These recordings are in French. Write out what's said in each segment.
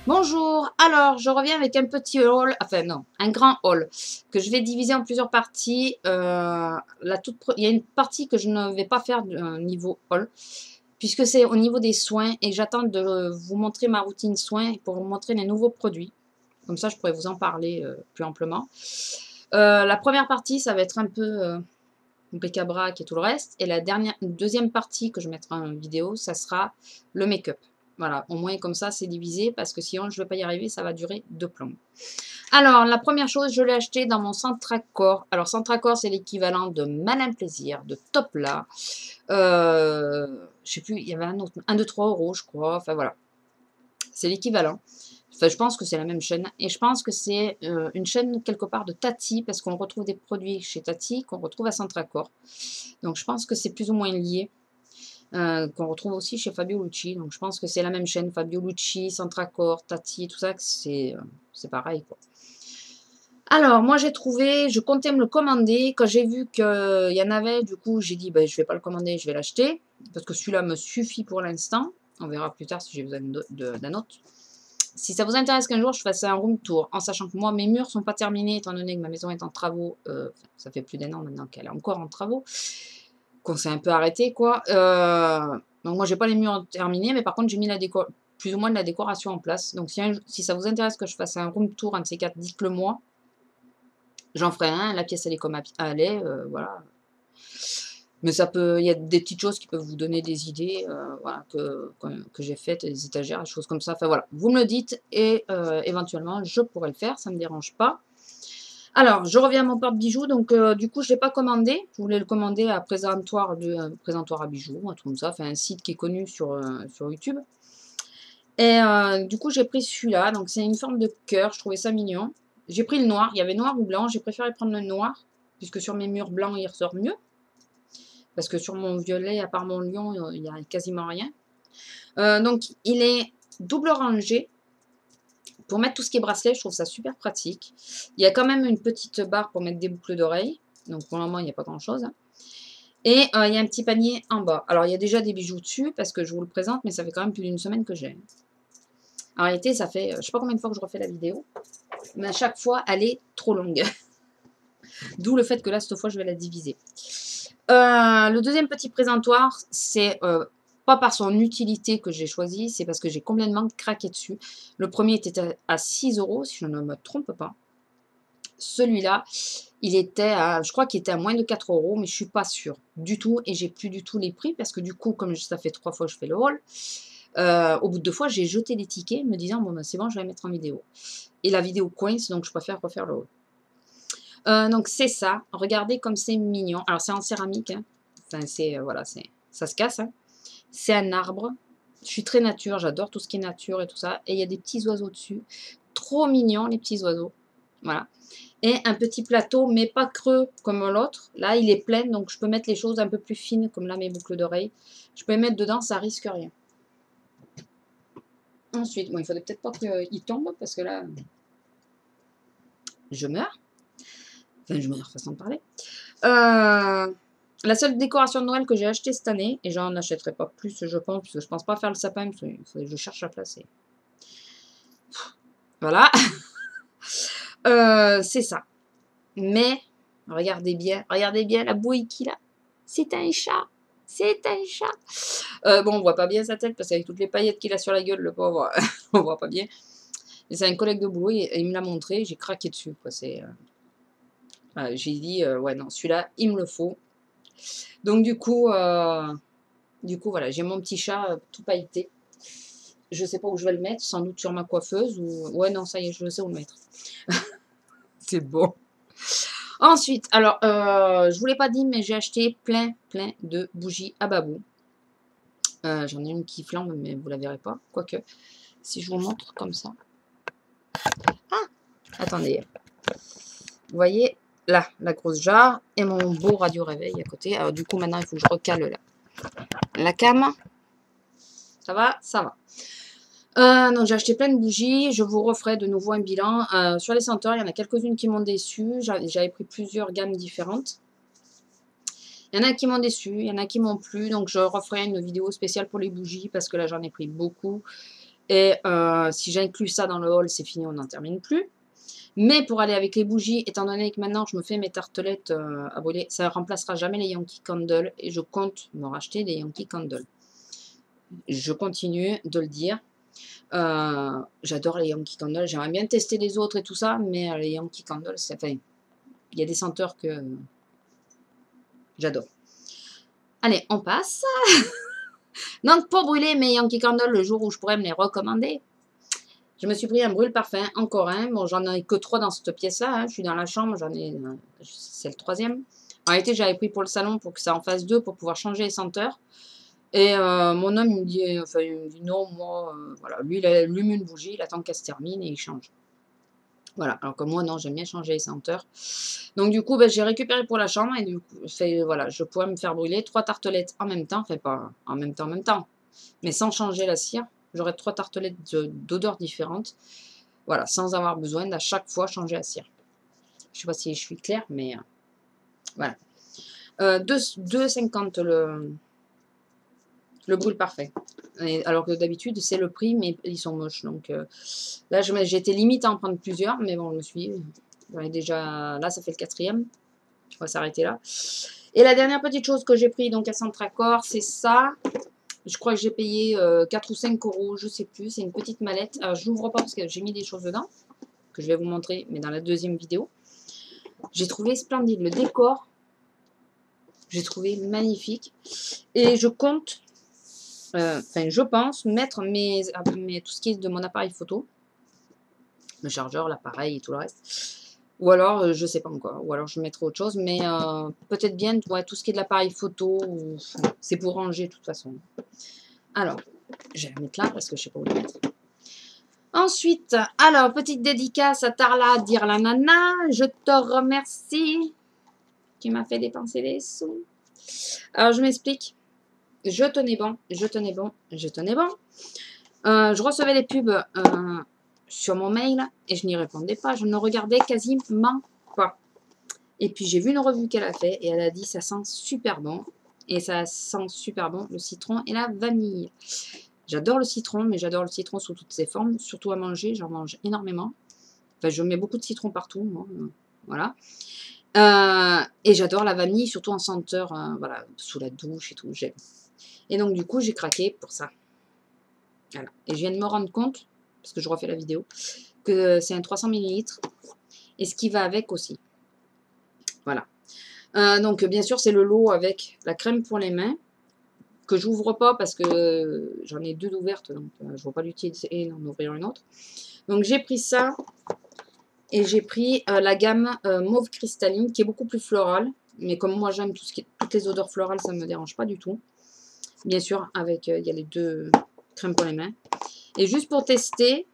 Bonjour, alors je reviens avec un petit haul, enfin non, un grand haul que je vais diviser en plusieurs parties. Il y a une partie que je ne vais pas faire niveau haul, puisque c'est au niveau des soins et j'attends de vous montrer ma routine soins pour vous montrer les nouveaux produits. Comme ça, je pourrais vous en parler plus amplement. La première partie, ça va être un peu bric-à-brac et tout le reste. Et la deuxième partie que je mettrai en vidéo, ça sera le make-up. Voilà, au moins comme ça, c'est divisé parce que sinon, je ne vais pas y arriver, ça va durer deux plombs. Alors, la première chose, je l'ai acheté dans mon Centracor. Alors, Centracor, c'est l'équivalent de Malin Plaisir, de Topla. Je sais plus, il y avait un autre, 1, 2, 3 euros, je crois. Enfin, voilà. C'est l'équivalent. Enfin, je pense que c'est la même chaîne. Et je pense que c'est une chaîne quelque part de Tati, parce qu'on retrouve des produits chez Tati qu'on retrouve à Centracor. Donc, je pense que c'est plus ou moins lié. Qu'on retrouve aussi chez Fabio Lucci. Donc, je pense que c'est la même chaîne. Fabio Lucci, Centracor, Tati, tout ça, c'est pareil, quoi. Alors, moi, j'ai trouvé, je comptais me le commander. Quand j'ai vu qu'il y en avait, du coup, j'ai dit, ben, je vais pas le commander, je vais l'acheter. Parce que celui-là me suffit pour l'instant. On verra plus tard si j'ai besoin d'un autre. Si ça vous intéresse qu'un jour je fasse un room tour, en sachant que moi, mes murs sont pas terminés, étant donné que ma maison est en travaux, ça fait plus d'un an maintenant qu'elle est encore en travaux, qu'on s'est un peu arrêté, quoi. Donc moi, j'ai pas les murs terminés, mais par contre, j'ai mis plus ou moins de la décoration en place. Donc si ça vous intéresse que je fasse un room tour, un de ces quatre, dites-le moi. J'en ferai un, la pièce elle est comme elle est, voilà. Mais ça peut, il y a des petites choses qui peuvent vous donner des idées, voilà, que j'ai faites, des étagères, des choses comme ça. Enfin voilà, vous me le dites et éventuellement je pourrais le faire, ça ne me dérange pas. Alors, je reviens à mon porte-bijoux. Donc, du coup, je ne l'ai pas commandé. Je voulais le commander à Présentoir, Présentoir à bijoux, un truc comme ça. Enfin, un site qui est connu sur YouTube. Et du coup, j'ai pris celui-là. Donc, c'est une forme de cœur. Je trouvais ça mignon. J'ai pris le noir. Il y avait noir ou blanc. J'ai préféré prendre le noir, puisque sur mes murs blancs, il ressort mieux. Parce que sur mon violet, à part mon lion, il n'y a quasiment rien. Donc, il est double rangé. Pour mettre tout ce qui est bracelet, je trouve ça super pratique. Il y a quand même une petite barre pour mettre des boucles d'oreilles. Donc, pour le moment, il n'y a pas grand-chose. Et il y a un petit panier en bas. Alors, il y a déjà des bijoux dessus, parce que je vous le présente, mais ça fait quand même plus d'une semaine que j'ai. En réalité, ça fait, je ne sais pas combien de fois que je refais la vidéo, mais à chaque fois, elle est trop longue. D'où le fait que là, cette fois, je vais la diviser. Le deuxième petit présentoir, c'est pas par son utilité que j'ai choisi, c'est parce que j'ai complètement craqué dessus. Le premier était à 6 euros, si je ne me trompe pas. Celui-là, il était à, je crois qu'il était à moins de 4 euros, mais je suis pas sûre du tout. Et j'ai plus du tout les prix, parce que du coup, comme ça fait 3 fois que je fais le haul, au bout de 2 fois, j'ai jeté les tickets, me disant, bon, ben, c'est bon, je vais la mettre en vidéo. Et la vidéo coince, donc je préfère refaire le haul. Donc c'est ça. Regardez comme c'est mignon. Alors c'est en céramique. Hein. Enfin, c'est voilà, ça se casse. Hein. C'est un arbre. Je suis très nature. J'adore tout ce qui est nature et tout ça. Et il y a des petits oiseaux dessus. Trop mignons les petits oiseaux. Voilà. Et un petit plateau, mais pas creux comme l'autre. Là, il est plein, donc je peux mettre les choses un peu plus fines, comme là mes boucles d'oreilles. Je peux les mettre dedans, ça risque rien. Ensuite, bon, il faudrait peut-être pas qu'il tombe, parce que là, je meurs. Enfin, je meurs, façon de parler. La seule décoration de Noël que j'ai achetée cette année, et j'en achèterai pas plus, je pense, parce que je pense pas faire le sapin, parce que je cherche à placer. Voilà. C'est ça. Mais, regardez bien la bouille qu'il a. C'est un chat. C'est un chat. Bon, on voit pas bien sa tête, parce qu'avec toutes les paillettes qu'il a sur la gueule, le pauvre, on voit pas bien. Et c'est un collègue de boulot, et il me l'a montré, j'ai craqué dessus, quoi. J'ai dit, ouais, non, celui-là, il me le faut. Donc, du coup, voilà, j'ai mon petit chat tout pailleté. Je sais pas où je vais le mettre, sans doute sur ma coiffeuse. Ou... Ouais, non, ça y est, je sais où le mettre. C'est bon. Ensuite, alors, je vous l'ai pas dit, mais j'ai acheté plein de bougies à babou. J'en ai une qui flambe, mais vous la verrez pas. Quoique, si je vous montre comme ça. Ah, attendez. Vous voyez, là, la grosse jarre et mon beau radio réveil à côté. Alors, du coup, maintenant, il faut que je recale la cam. Ça va? Ça va. Donc j'ai acheté plein de bougies, je vous referai de nouveau un bilan. Sur les senteurs, il y en a quelques-unes qui m'ont déçu. J'avais pris plusieurs gammes différentes. Il y en a qui m'ont déçu, il y en a qui m'ont plu. Donc je referai une vidéo spéciale pour les bougies parce que là j'en ai pris beaucoup. Et si j'inclus ça dans le haul, c'est fini, on n'en termine plus. Mais pour aller avec les bougies, étant donné que maintenant je me fais mes tartelettes à brûler, ça ne remplacera jamais les Yankee Candle. Et je compte me racheter des Yankee Candle. Je continue de le dire. J'adore les Yankee Candle. J'aimerais bien tester les autres et tout ça, mais les Yankee Candle, enfin, il y a des senteurs que j'adore. Allez, on passe. Donc, pour brûler mes Yankee Candle le jour où je pourrais me les recommander, je me suis pris un brûle-parfum, encore un. Bon, j'en ai que 3 dans cette pièce-là. Hein. Je suis dans la chambre, c'est le 3e. En réalité, j'avais pris pour le salon pour que ça en fasse 2 pour pouvoir changer les senteurs. Et mon homme, il me dit non, moi, voilà. Lui, il allume une bougie, il attend qu'elle se termine et il change. Voilà, alors que moi, non, j'aime bien changer les senteurs. Donc, du coup, ben, j'ai récupéré pour la chambre et du coup, voilà, je pourrais me faire brûler 3 tartelettes en même temps. Enfin, pas en même temps, mais sans changer la cire. J'aurais 3 tartelettes d'odeurs différentes. Voilà, sans avoir besoin d'à chaque fois changer la cire. Je ne sais pas si je suis claire, mais voilà. 2,50 le brûle parfait. Alors que d'habitude, c'est le prix, mais ils sont moches. Donc là, j'étais limite à en prendre plusieurs, mais bon, je me suis... J'en ai déjà... Là, ça fait le 4e. On va s'arrêter là. Et la dernière petite chose que j'ai pris, donc à Centracor, c'est ça. Je crois que j'ai payé 4 ou 5 euros, je sais plus. C'est une petite mallette. Alors, je l'ouvre pas parce que j'ai mis des choses dedans, que je vais vous montrer, mais dans la deuxième vidéo. J'ai trouvé splendide. Le décor, j'ai trouvé magnifique. Et je compte, enfin, je pense mettre tout ce qui est de mon appareil photo, le chargeur, l'appareil et tout le reste. Ou alors, je sais pas encore. Ou alors, je mettrai autre chose. Mais peut-être bien, ouais, tout ce qui est de l'appareil photo, c'est pour ranger de toute façon. Alors, je vais la mettre là parce que je sais pas où la mettre. Ensuite, alors, petite dédicace à Tarla, dire la nana. Je te remercie. Tu m'as fait dépenser des sous. Alors, je m'explique. Je tenais bon. Je recevais les pubs sur mon mail et je n'y répondais pas. Je ne regardais quasiment pas. Et puis, j'ai vu une revue qu'elle a fait et elle a dit ça sent super bon. Et ça sent super bon le citron et la vanille. J'adore le citron, mais j'adore le citron sous toutes ses formes. Surtout à manger, j'en mange énormément. Enfin, je mets beaucoup de citron partout, moi. Voilà. Et j'adore la vanille, surtout en senteur, voilà, sous la douche et tout. J'aime. Et donc, du coup, j'ai craqué pour ça. Voilà. Et je viens de me rendre compte, parce que je refais la vidéo, que c'est un 300 ml. Et ce qui va avec aussi. Voilà. Donc, bien sûr, c'est le lot avec la crème pour les mains, que j'ouvre pas parce que j'en ai 2 d'ouvertes, donc je ne vois pas l'utilité d'en ouvrir une autre. Donc, j'ai pris ça. Et j'ai pris la gamme mauve cristalline, qui est beaucoup plus florale. Mais comme moi, j'aime toutes les odeurs florales, ça ne me dérange pas du tout. Bien sûr, avec il y a les 2 crèmes pour les mains. Et juste pour tester,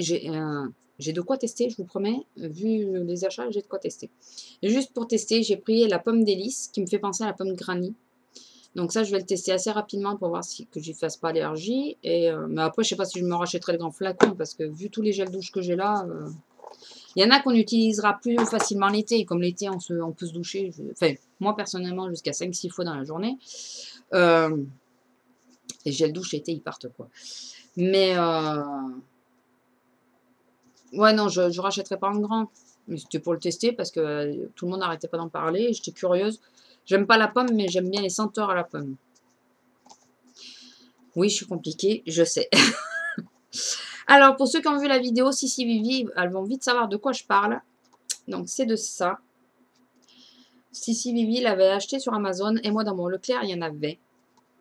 j'ai de quoi tester, je vous promets. Vu les achats, j'ai de quoi tester. Et juste pour tester, j'ai pris la pomme délice, qui me fait penser à la pomme granny. Donc ça, je vais le tester assez rapidement pour voir que j'y fasse pas allergie. Mais après, je ne sais pas si je me rachèterai le grand flacon, parce que vu tous les gels douche que j'ai là... il y en a qu'on utilisera plus facilement l'été. Comme l'été, on peut se doucher. Enfin, moi, personnellement, jusqu'à 5-6 fois dans la journée. Les gels douche l'été, ils partent, quoi. Mais, ouais, non, je ne rachèterai pas en grand. Mais c'était pour le tester parce que tout le monde n'arrêtait pas d'en parler. J'étais curieuse. J'aime pas la pomme, mais j'aime bien les senteurs à la pomme. Oui, je suis compliquée, je sais. Alors, pour ceux qui ont vu la vidéo Sissi Vivi, elles vont vite savoir de quoi je parle. Donc, c'est de ça. Sissi Vivi l'avait acheté sur Amazon. Et moi, dans mon Leclerc, il y en avait.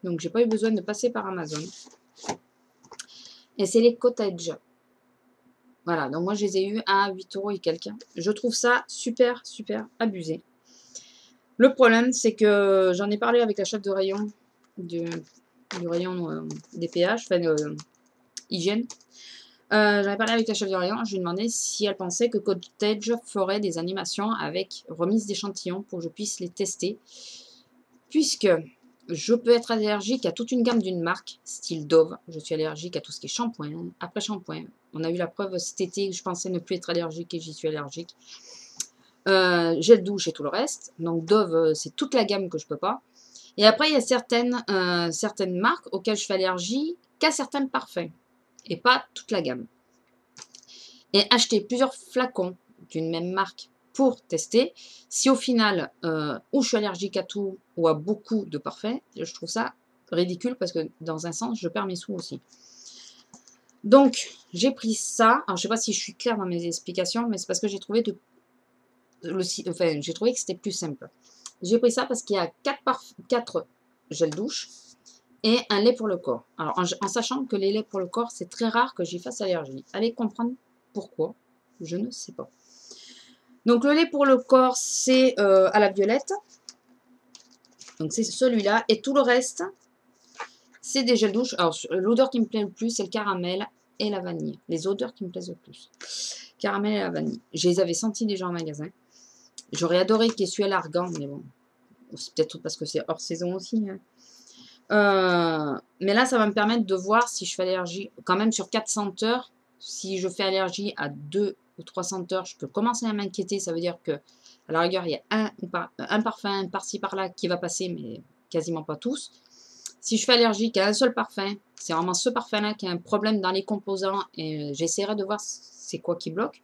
Donc, j'ai pas eu besoin de passer par Amazon. Et c'est les cottage. Voilà, donc moi, je les ai eus à 8 € et quelques. Je trouve ça super, super abusé. Le problème, c'est que j'en ai parlé avec la chef de rayon du rayon des péages, enfin, hygiène. J'en ai parlé avec la chef de rayon. Je lui ai demandé si elle pensait que Cottage ferait des animations avec remise d'échantillons pour que je puisse les tester. Puisque je peux être allergique à toute une gamme d'une marque, style Dove. Je suis allergique à tout ce qui est shampoing, après shampoing. On a eu la preuve cet été, je pensais ne plus être allergique et j'y suis allergique. Gel douche et tout le reste. Donc Dove, c'est toute la gamme que je peux pas. Et après, il y a certaines marques auxquelles je fais allergie qu'à certains parfums. et pas toute la gamme. Et acheter plusieurs flacons d'une même marque pour tester. Si au final, ou je suis allergique à tout ou à beaucoup de parfums, je trouve ça ridicule parce que dans un sens, je perds mes sous aussi. Donc, j'ai pris ça. Alors, je ne sais pas si je suis claire dans mes explications, mais c'est parce que j'ai trouvé j'ai trouvé que c'était plus simple. J'ai pris ça parce qu'il y a 4 gels douche et un lait pour le corps. Alors, en sachant que les laits pour le corps, c'est très rare que j'y fasse allergie. Allez comprendre pourquoi, je ne sais pas. Donc, le lait pour le corps, c'est à la violette. Donc, c'est celui-là. Et tout le reste, c'est des gels douche. Alors, l'odeur qui me plaît le plus, c'est le caramel et la vanille. Les odeurs qui me plaisent le plus. Caramel et la vanille. Je les avais sentis déjà en magasin. J'aurais adoré qu'il y ait celui à l'argan, mais bon. C'est peut-être parce que c'est hors saison aussi. Hein. Mais là, ça va me permettre de voir si je fais allergie. Quand même, sur 4 senteurs, si je fais allergie à 2 ou 3 senteurs, je peux commencer à m'inquiéter. Ça veut dire que, à la rigueur, il y a un parfum par-ci par-là qui va passer, mais quasiment pas tous. Si je fais allergique à un seul parfum, c'est vraiment ce parfum-là qui a un problème dans les composants et j'essaierai de voir c'est quoi qui bloque.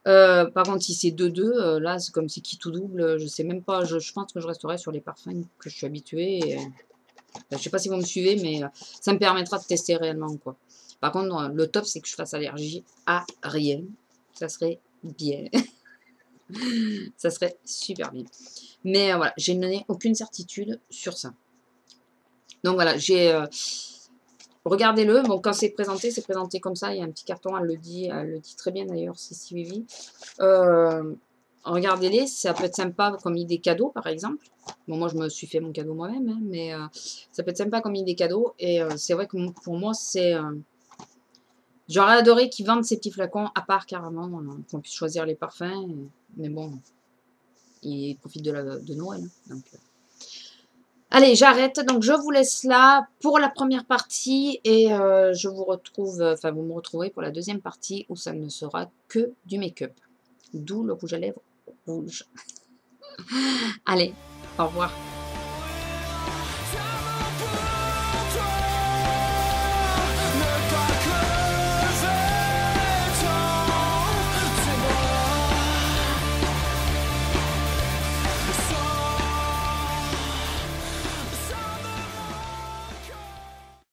Par contre, si c'est 2-2, là, c'est comme c'est qui tout double, je sais même pas, je pense que je resterai sur les parfums que je suis habituée. Je sais pas si vous me suivez, mais ça me permettra de tester réellement, quoi. Par contre, le top, c'est que je fasse allergie à rien. Ça serait bien. Ça serait super bien. Mais voilà, je n'ai aucune certitude sur ça. Donc voilà, regardez-le. Bon, quand c'est présenté comme ça. Il y a un petit carton, elle le dit très bien d'ailleurs, c'est Sylvie. Regardez-les, ça peut être sympa comme idée cadeau, par exemple. Bon, moi, je me suis fait mon cadeau moi-même, hein, mais ça peut être sympa comme idée cadeau. Et c'est vrai que pour moi, j'aurais adoré qu'ils vendent ces petits flacons à part carrément, qu'on puisse choisir les parfums. Mais bon, ils profitent de Noël. Hein, donc, allez, j'arrête. Donc, je vous laisse là pour la première partie et je vous retrouve, enfin, vous me retrouverez pour la deuxième partie où ça ne sera que du make-up. D'où le rouge à lèvres rouge. Allez, au revoir.